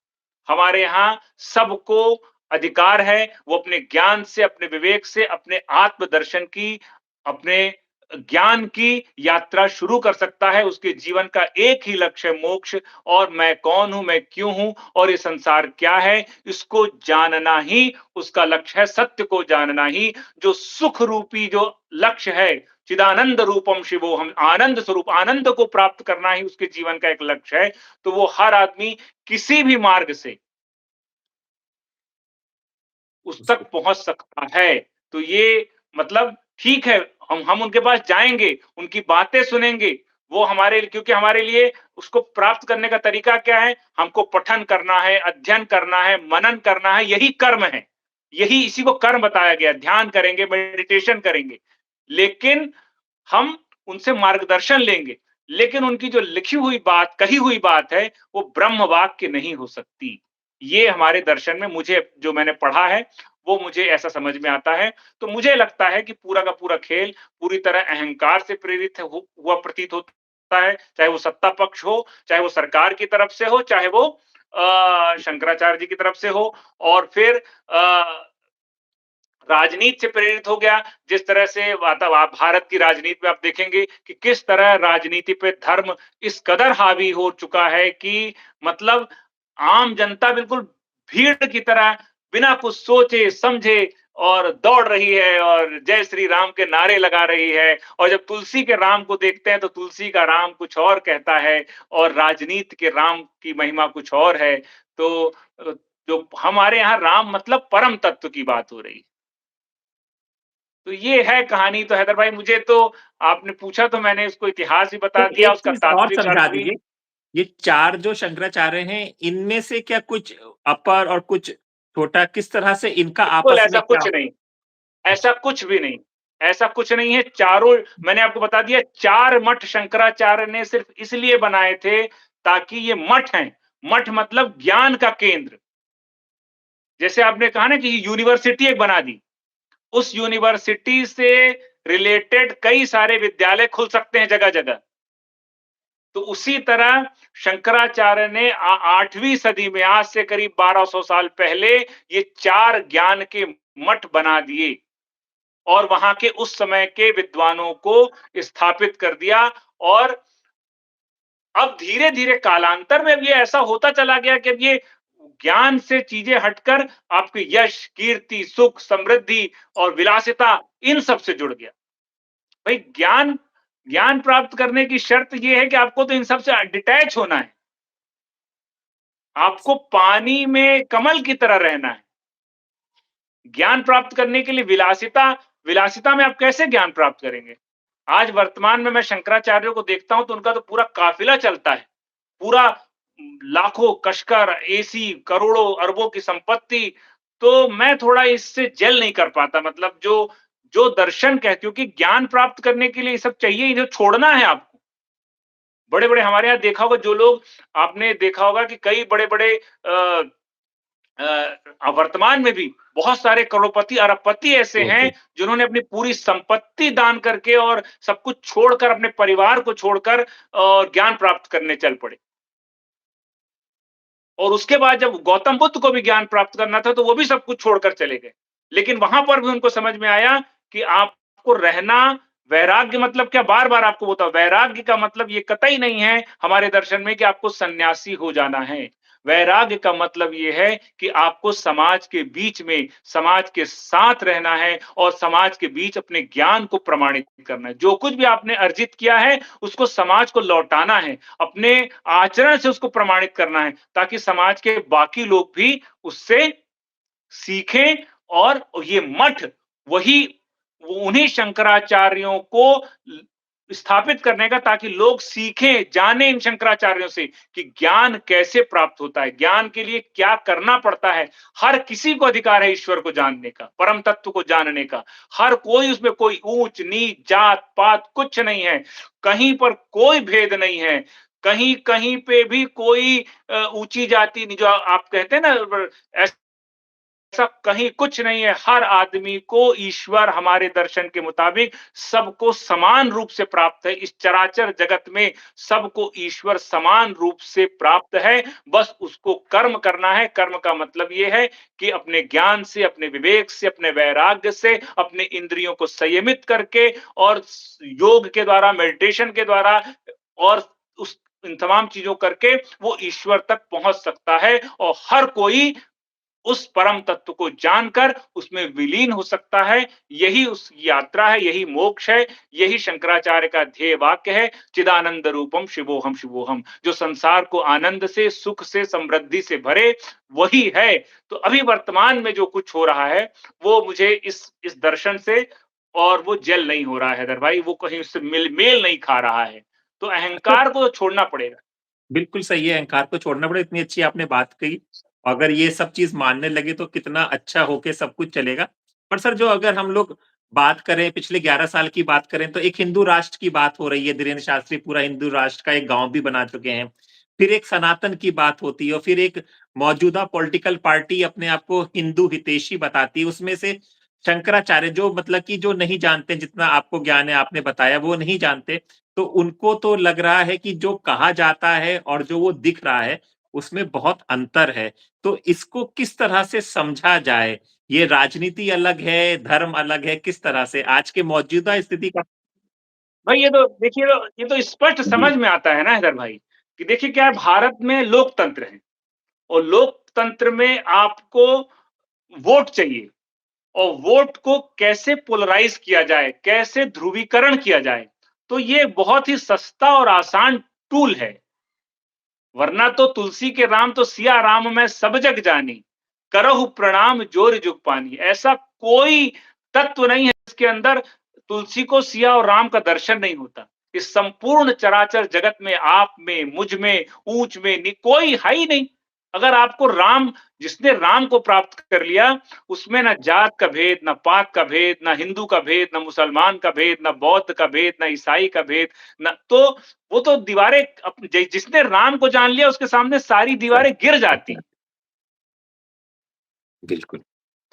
हमारे यहाँ सबको अधिकार है, वो अपने ज्ञान से, अपने विवेक से, अपने आत्मदर्शन की, अपने ज्ञान की यात्रा शुरू कर सकता है। उसके जीवन का एक ही लक्ष्य है मोक्ष। और मैं कौन हूं, मैं क्यों हूं और ये संसार क्या है, इसको जानना ही उसका लक्ष्य है। सत्य को जानना ही जो सुख रूपी जो लक्ष्य है, चिदानंद रूपम शिवो, हम आनंद स्वरूप आनंद को प्राप्त करना ही उसके जीवन का एक लक्ष्य है। तो वो हर आदमी किसी भी मार्ग से उस तक पहुंच सकता है। तो ये मतलब ठीक है, हम उनके पास जाएंगे, उनकी बातें सुनेंगे, वो हमारे लिए, क्योंकि हमारे लिए उसको प्राप्त करने का तरीका क्या है, हमको पठन करना है, अध्ययन करना है, मनन करना है, यही कर्म है। यही इसी को कर्म बताया गया। ध्यान करेंगे, मेडिटेशन करेंगे, लेकिन हम उनसे मार्गदर्शन लेंगे। लेकिन उनकी जो लिखी हुई बात, कही हुई बात है, वो ब्रह्म वाक्य नहीं हो सकती। ये हमारे दर्शन में, मुझे जो मैंने पढ़ा है, वो मुझे ऐसा समझ में आता है। तो मुझे लगता है कि पूरा का पूरा खेल पूरी तरह अहंकार से प्रेरित है, हुआ प्रतीत होता है। चाहे वो सत्ता पक्ष हो, चाहे वो सरकार की तरफ से हो, चाहे वो शंकराचार्य जी की तरफ से हो, और फिर राजनीति से प्रेरित हो गया। जिस तरह से आप भारत की राजनीति में आप देखेंगे कि किस तरह राजनीति पे धर्म इस कदर हावी हो चुका है कि मतलब आम जनता बिल्कुल भीड़ की तरह बिना कुछ सोचे समझे और दौड़ रही है और जय श्री राम के नारे लगा रही है। और जब तुलसी के राम को देखते हैं तो तुलसी का राम कुछ और कहता है और राजनीति के राम की महिमा कुछ और है। तो जो हमारे यहाँ राम मतलब परम तत्व की बात हो रही है। तो ये है कहानी। तो हैदर भाई, मुझे तो आपने पूछा तो मैंने उसको इतिहास भी बता तो दिया, एक उसका चीज और तात्विक समझा अर्थ भी। दीजिए, ये 4 जो शंकराचार्य हैं, इनमें से क्या कुछ अपर और कुछ छोटा, किस तरह से इनका बिल्कुल आपस ऐसा में क्या? कुछ नहीं, ऐसा कुछ भी नहीं, ऐसा कुछ नहीं है। चारों, मैंने आपको बता दिया, 4 मठ शंकराचार्य ने सिर्फ इसलिए बनाए थे ताकि ये मठ हैं। मठ मतलब ज्ञान का केंद्र। जैसे आपने कहा ना कि यूनिवर्सिटी एक बना दी, उस यूनिवर्सिटी से रिलेटेड कई सारे विद्यालय खुल सकते हैं जगह-जगह। तो उसी तरह शंकराचार्य ने 8वीं सदी में, आज से करीब 1200 साल पहले, ये 4 ज्ञान के मठ बना दिए और वहां के उस समय के विद्वानों को स्थापित कर दिया। और अब धीरे-धीरे कालांतर में ये ऐसा होता चला गया कि अब ये ज्ञान से चीजें हटकर आपकी यश, कीर्ति, सुख, समृद्धि और विलासिता इन सब से जुड़ गया। भाई ज्ञान ज्ञान प्राप्त करने की शर्त यह है कि आपको तो इन सब से डिटैच होना है। आपको पानी में कमल की तरह रहना है। ज्ञान प्राप्त करने के लिए विलासिता में आप कैसे ज्ञान प्राप्त करेंगे? आज वर्तमान में मैं शंकराचार्यों को देखता हूं तो उनका तो पूरा काफिला चलता है। पूरा लाखों कशकर, एसी, करोड़ों अरबों की संपत्ति। तो मैं थोड़ा इससे जेल नहीं कर पाता। मतलब जो दर्शन कह, क्योंकि ज्ञान प्राप्त करने के लिए ये सब चाहिए, इन्हें छोड़ना है आपको। बड़े-बड़े हमारे यहाँ देखा होगा, जो लोग, आपने देखा होगा कि कई बड़े-बड़े वर्तमान में भी बहुत सारे करोड़पति, अरबपति ऐसे हैं जिन्होंने अपनी पूरी संपत्ति दान करके और सब कुछ छोड़कर, अपने परिवार को छोड़कर ज्ञान प्राप्त करने चल पड़े। और उसके बाद जब गौतम बुद्ध को भी ज्ञान प्राप्त करना था तो वो भी सब कुछ छोड़कर चले गए। लेकिन वहां पर भी उनको समझ में आया कि आपको रहना, वैराग्य मतलब क्या, बार-बार आपको बताओ, वैराग्य का मतलब ये कतई नहीं है हमारे दर्शन में कि आपको सन्यासी हो जाना है। वैराग्य का मतलब ये है कि आपको समाज के बीच में, समाज के साथ रहना है और समाज के बीच अपने ज्ञान को प्रमाणित करना है। जो कुछ भी आपने अर्जित किया है, उसको समाज को लौटाना है, अपने आचरण से उसको प्रमाणित करना है, ताकि समाज के बाकी लोग भी उससे सीखें और ये मठ वही उन्हीं शंकराचार्यों को स्थापित करने का, ताकि लोग सीखें, जानें इन शंकराचार्यों से कि ज्ञान कैसे प्राप्त होता है, ज्ञान के लिए क्या करना पड़ता है। हर किसी को अधिकार है ईश्वर को जानने का, परम तत्व को जानने का। हर कोई, उसमें कोई ऊंच नीच जात पात कुछ नहीं है, कहीं पर कोई भेद नहीं है, कहीं कहीं पे भी कोई ऊंची जाति नहीं, जो आप कहते हैं ना, ऐसा कहीं कुछ नहीं है। हर आदमी को ईश्वर हमारे दर्शन के मुताबिक सबको समान रूप से प्राप्त है। इस चराचर जगत में सबको ईश्वर समान रूप से प्राप्त है, बस उसको कर्म करना है। कर्म का मतलब यह है कि अपने ज्ञान से, अपने विवेक से, अपने वैराग्य से, अपने इंद्रियों को संयमित करके और योग के द्वारा, मेडिटेशन के द्वारा और उस इन तमाम चीजों करके वो ईश्वर तक पहुंच सकता है और हर कोई उस परम तत्व को जानकर उसमें विलीन हो सकता है। यही उस यात्रा है, यही मोक्ष है, यही शंकराचार्य का ध्येय वाक्य है, चिदानंद रूपम शिवोहम शिवोहम। जो संसार को आनंद से, सुख से, समृद्धि से भरे, वही है। तो अभी वर्तमान में जो कुछ हो रहा है, वो मुझे इस दर्शन से और वो जेल नहीं हो रहा है हैदर भाई, वो कहीं उससे मेल नहीं खा रहा है। तो अहंकार को छोड़ना पड़ेगा। बिल्कुल सही है, अहंकार को छोड़ना पड़े। इतनी अच्छी आपने बात कही। अगर ये सब चीज़ मानने लगे तो कितना अच्छा होके सब कुछ चलेगा। पर सर, जो अगर हम लोग बात करें, पिछले 11 साल की बात करें, तो एक हिंदू राष्ट्र की बात हो रही है। धीरेन्द्र शास्त्री पूरा हिंदू राष्ट्र का एक गाँव भी बना चुके हैं। फिर एक सनातन की बात होती है और फिर एक मौजूदा पॉलिटिकल पार्टी अपने आप को हिंदू हितैषी बताती है। उसमें से शंकराचार्य, जो मतलब कि जो नहीं जानते, जितना आपको ज्ञान है, आपने बताया, वो नहीं जानते, तो उनको तो लग रहा है कि जो कहा जाता है और जो वो दिख रहा है, उसमें बहुत अंतर है। तो इसको किस तरह से समझा जाए? ये राजनीति अलग है, धर्म अलग है, किस तरह से आज के मौजूदा स्थिति का? भाई ये तो देखिए, ये तो स्पष्ट समझ जी। में आता है ना हैदर भाई, कि देखिए क्या है, भारत में लोकतंत्र है और लोकतंत्र में आपको वोट चाहिए और वोट को कैसे पोलराइज किया जाए, कैसे ध्रुवीकरण किया जाए, तो ये बहुत ही सस्ता और आसान टूल है। वरना तो तुलसी के राम तो सिया राम मैं सब जग जानी, करहु प्रणाम जोर जुग पानी। ऐसा कोई तत्व नहीं है जिसके अंदर तुलसी को, सिया और राम का दर्शन नहीं होता। इस संपूर्ण चराचर जगत में, आप में, मुझ में, ऊंच में कोई है ही नहीं। अगर आपको राम, जिसने राम को प्राप्त कर लिया, उसमें ना जात का भेद, ना पात का भेद, ना हिंदू का भेद, ना मुसलमान का भेद, ना बौद्ध का भेद, ना ईसाई का भेद, ना तो वो तो दीवारें, जिसने राम को जान लिया उसके सामने सारी दीवारें गिर जाती। बिल्कुल।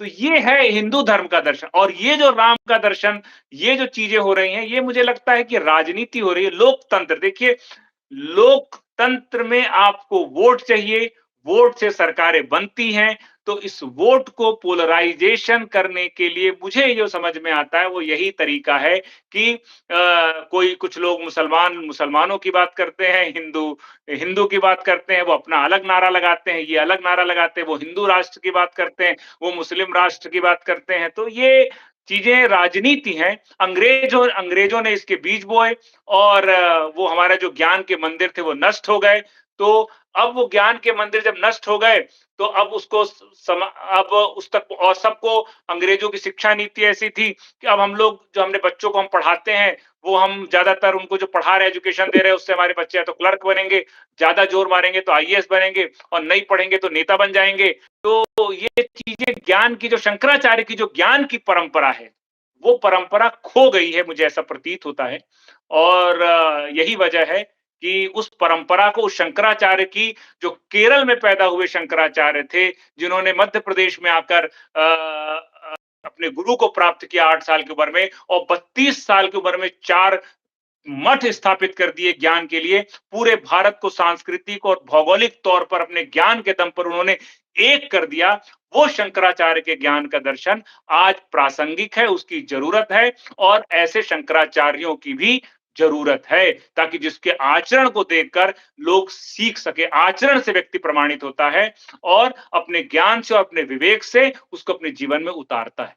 तो ये है हिंदू धर्म का दर्शन। और ये जो राम का दर्शन, ये जो चीजें हो रही हैं, ये मुझे लगता है कि राजनीति हो रही है। लोकतंत्र, देखिए, लोकतंत्र में आपको वोट चाहिए, वोट से सरकारें बनती हैं। तो इस वोट को पोलराइजेशन करने के लिए मुझे जो समझ में आता है वो यही तरीका है कि कोई, कुछ लोग मुसलमानों की बात करते हैं, हिंदू की बात करते हैं, वो अपना अलग नारा लगाते हैं, ये अलग नारा लगाते हैं, वो हिंदू राष्ट्र की बात करते हैं, वो मुस्लिम राष्ट्र की बात करते हैं। तो ये चीजें राजनीति हैं। अंग्रेजों ने इसके बीज बोए और वो हमारा जो ज्ञान के मंदिर थे वो नष्ट हो गए। तो अब वो ज्ञान के मंदिर जब नष्ट हो गए, तो अब उसको अब उस तक, और सबको, अंग्रेजों की शिक्षा नीति ऐसी थी कि अब हम लोग, जो हमने बच्चों को हम पढ़ाते हैं, वो हम ज्यादातर उनको जो पढ़ा रहे, एजुकेशन दे रहे हैं, उससे हमारे बच्चे या तो क्लर्क बनेंगे, ज्यादा जोर मारेंगे तो आईएएस बनेंगे, और नहीं पढ़ेंगे तो नेता बन जाएंगे। तो ये चीजें, ज्ञान की जो शंकराचार्य की जो ज्ञान की परंपरा है, वो परंपरा खो गई है, मुझे ऐसा प्रतीत होता है। और यही वजह है कि उस परंपरा को, उस शंकराचार्य की, जो केरल में पैदा हुए शंकराचार्य थे, जिन्होंने मध्य प्रदेश में आकर अपने गुरु को प्राप्त किया 8 साल की उम्र में, और 32 साल की उम्र में 4 मठ स्थापित कर दिए ज्ञान के लिए। पूरे भारत को सांस्कृतिक और भौगोलिक तौर पर अपने ज्ञान के दम पर उन्होंने एक कर दिया। वो शंकराचार्य के ज्ञान का दर्शन आज प्रासंगिक है, उसकी जरूरत है, और ऐसे शंकराचार्यों की भी जरूरत है, ताकि जिसके आचरण को देखकर लोग सीख सके। आचरण से व्यक्ति प्रमाणित होता है और अपने ज्ञान से और अपने विवेक से उसको अपने जीवन में उतारता है।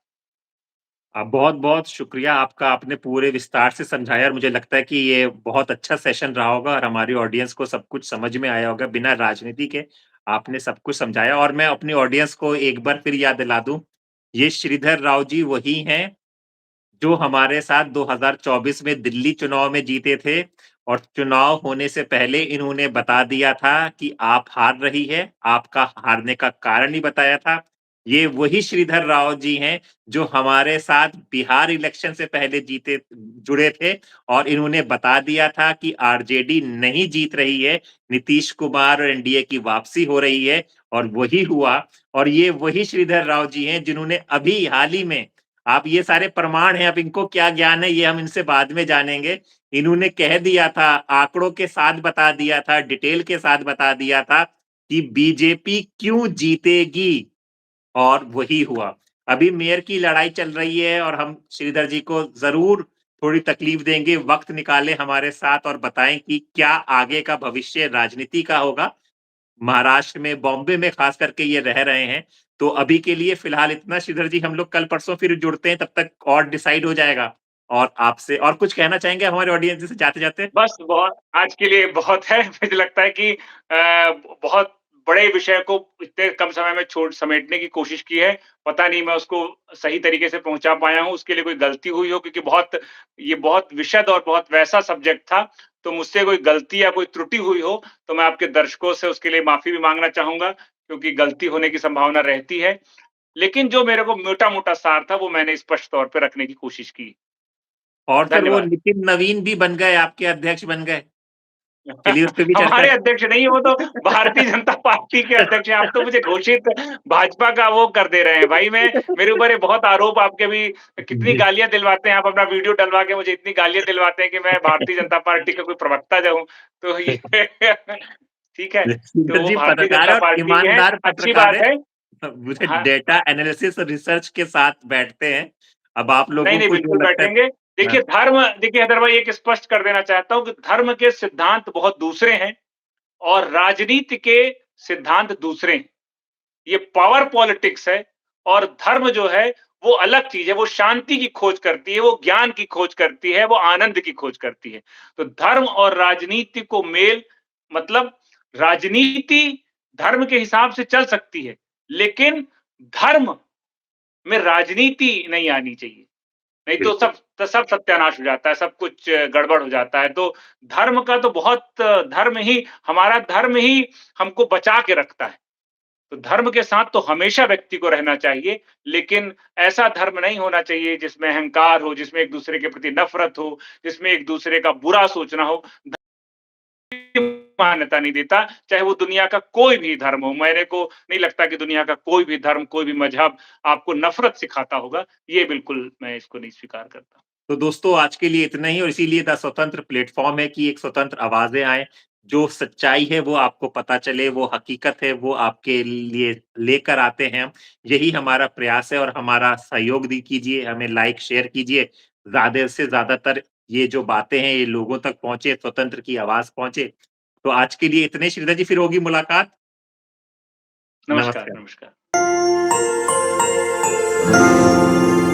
बहुत-बहुत शुक्रिया आपका, आपने पूरे विस्तार से समझाया और मुझे लगता है कि ये बहुत अच्छा सेशन रहा होगा और हमारी ऑडियंस को सब कुछ समझ में आया होगा। बिना राजनीति के आपने सब कुछ समझाया और मैं अपनी ऑडियंस को एक बार फिर याद दिला दूँ, ये श्रीधर राव जी वही हैं, जो हमारे साथ 2024 में दिल्ली चुनाव में जीते थे और चुनाव होने से पहले इन्होंने बता दिया था कि आप हार रही है, आपका हारने का कारण ही बताया था। ये वही श्रीधर राव जी हैं, जो हमारे साथ बिहार इलेक्शन से पहले जुड़े थे और इन्होंने बता दिया था कि आरजेडी नहीं जीत रही है, नीतीश कुमार और एनडीए की वापसी हो रही है और वही हुआ। और ये वही श्रीधर राव जी हैं, जिन्होंने अभी हाल ही में, आप ये सारे प्रमाण हैं, अब इनको क्या ज्ञान है ये हम इनसे बाद में जानेंगे। इन्होंने कह दिया था, आंकड़ों के साथ बता दिया था, डिटेल के साथ बता दिया था कि बीजेपी क्यों जीतेगी और वही हुआ। अभी मेयर की लड़ाई चल रही है और हम श्रीधर जी को ज़रूर थोड़ी तकलीफ देंगे, वक़्त निकालें हमारे साथ और बताएँ कि क्या आगे का भविष्य राजनीति का होगा। महाराष्ट्र में, बॉम्बे में खास करके ये रह रहे हैं। तो अभी के लिए फिलहाल इतना श्रीधर जी, हम लोग कल परसों फिर जुड़ते हैं, तब तक और डिसाइड हो जाएगा। और आपसे और कुछ कहना चाहेंगे हमारे ऑडियंस से जाते-जाते? बस बहुत आज के लिए बहुत है। मुझे लगता है कि बहुत बड़े विषय को इतने कम समय में छोड़ समेटने की कोशिश की है। पता नहीं मैं उसको सही तरीके से पहुँचा पाया हूँ, उसके लिए कोई गलती हुई हो, क्योंकि ये बहुत विशद और बहुत वैसा सब्जेक्ट था। तो मुझसे कोई गलती या कोई त्रुटि हुई हो, तो मैं आपके दर्शकों से उसके लिए माफ़ी भी माँगना चाहूँगा, क्योंकि गलती होने की संभावना रहती है। लेकिन जो मेरे को मोटा-मोटा सार था, वो मैंने स्पष्ट तौर पे रखने की कोशिश की। और फिर वो धन्यवाद। नितिन नवीन भी बन गए, आपके अध्यक्ष बन गए। चलिए उस पे भी चर्चा हमारे अध्यक्ष नहीं, वो तो भारतीय जनता पार्टी के अध्यक्ष हैं। आप तो मुझे घोषित भाजपा का वो कर दे रहे हैं। भाई मेरे ऊपर ये बहुत आरोप आपके भी, कितनी जी। गालियाँ दिलवाते हैं आप, अपना वीडियो डलवा के मुझे इतनी गालियाँ दिलवाते हैं कि मैं भारतीय जनता पार्टी का कोई प्रवक्ता जो हूँ। तो ये ठीक है, तो श्रीधर वो जी भारतीय पत्रकार जनता है और पार्टी के हैं, ईमानदार अच्छी पत्रकार बात है। है। मुझे हाँ। डेटा एनालिसिस और रिसर्च के साथ बैठते हैं। अब आप नहीं, लोगों नहीं, को जो बिल्कुल लगता है। बैठेंगे। हाँ। देखिए हैदर भाई, एक स्पष्ट कर देना चाहता हूँ कि धर्म के सिद्धांत बहुत दूसरे हैं और राजनीति के सिद्धांत दूसरे हैं। ये पावर पॉलिटिक्स है और धर्म जो है वो अलग चीज है। वो शांति की खोज करती है, वो ज्ञान की खोज करती है, वो आनंद की खोज करती है। तो धर्म और राजनीति को मेल, मतलब राजनीति धर्म के हिसाब से चल सकती है, लेकिन धर्म में राजनीति नहीं आनी चाहिए। नहीं तो बिल्कुल। सब सत्यानाश हो जाता है, सब कुछ गड़बड़ हो जाता है। तो धर्म का तो बहुत हमारा धर्म ही हमको बचा के रखता है। तो धर्म के साथ तो हमेशा व्यक्ति को रहना चाहिए, लेकिन ऐसा धर्म नहीं होना चाहिए जिसमें अहंकार हो, जिसमें एक-दूसरे के प्रति नफ़रत हो, जिसमें एक-दूसरे का बुरा सोचना हो। मान्यता नहीं देता, चाहे वो दुनिया का कोई भी धर्म हो। मेरे को नहीं लगता कि दुनिया का कोई भी धर्म, कोई भी मज़हब आपको नफ़रत सिखाता होगा। ये बिल्कुल मैं इसको नहीं स्वीकार करता। तो दोस्तों आज के लिए इतना ही और इसीलिए द स्वतंत्र प्लेटफ़ॉर्म है कि एक स्वतंत्र आवाज़ें आएँ, जो सच्चाई है वो आपको पता चले, वो हकीकत है वो आपके लिए लेकर आते हैं हम। यही हमारा प्रयास है और हमारा सहयोग भी कीजिए, हमें लाइक, शेयर कीजिए। ज़्यादा से ज़्यादातर ये जो बातें हैं ये लोगों तक पहुँचे, स्वतंत्र की आवाज़ पहुँचे। तो आज के लिए इतने, श्रीधर जी फिर होगी मुलाकात। नमस्कार, नमस्कार। नमस्कार।